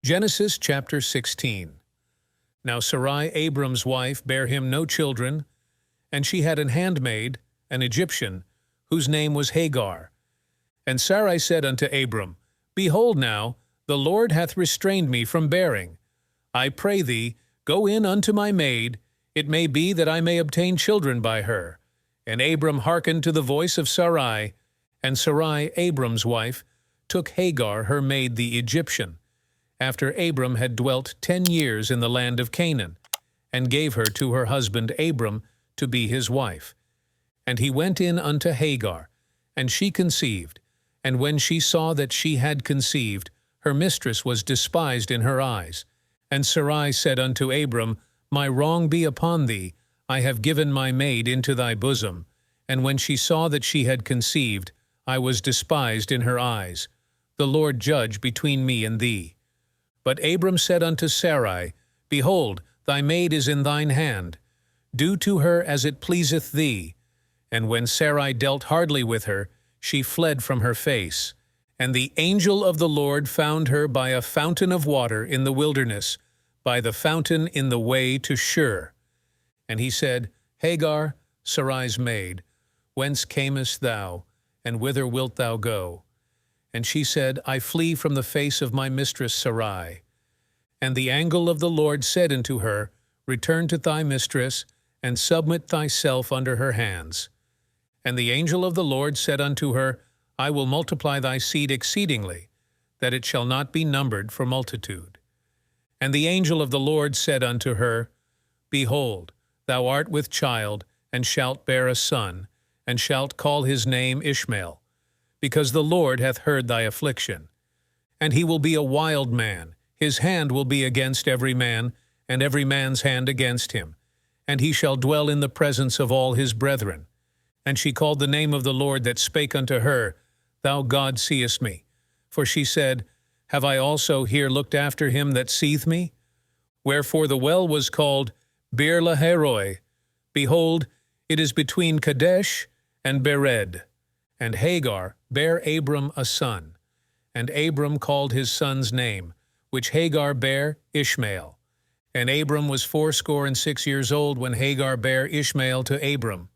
Genesis chapter 16. Now Sarai, Abram's wife, bare him no children, and she had an handmaid, an Egyptian, whose name was Hagar. And Sarai said unto Abram, Behold now, the Lord hath restrained me from bearing. I pray thee, go in unto my maid, it may be that I may obtain children by her. And Abram hearkened to the voice of Sarai, and Sarai, Abram's wife, took Hagar her maid the Egyptian, after Abram had dwelt 10 years in the land of Canaan, and gave her to her husband Abram to be his wife. And he went in unto Hagar, and she conceived, and when she saw that she had conceived, her mistress was despised in her eyes. And Sarai said unto Abram, My wrong be upon thee, I have given my maid into thy bosom. And when she saw that she had conceived, I was despised in her eyes. The Lord judge between me and thee. But Abram said unto Sarai, Behold, thy maid is in thine hand. Do to her as it pleaseth thee. And when Sarai dealt hardly with her, she fled from her face. And the angel of the Lord found her by a fountain of water in the wilderness, by the fountain in the way to Shur. And he said, Hagar, Sarai's maid, whence camest thou, and whither wilt thou go? And she said, I flee from the face of my mistress Sarai. And the angel of the Lord said unto her, Return to thy mistress, and submit thyself under her hands. And the angel of the Lord said unto her, I will multiply thy seed exceedingly, that it shall not be numbered for multitude. And the angel of the Lord said unto her, Behold, thou art with child, and shalt bear a son, and shalt call his name Ishmael, because the Lord hath heard thy affliction. And he will be a wild man, his hand will be against every man, and every man's hand against him. And he shall dwell in the presence of all his brethren. And she called the name of the Lord that spake unto her, Thou God seest me. For she said, Have I also here looked after him that seeth me? Wherefore the well was called Beer Lahairoi. Behold, it is between Kadesh and Bered. And Hagar bare Abram a son, and Abram called his son's name, which Hagar bare, Ishmael. And Abram was 86 years old when Hagar bare Ishmael to Abram.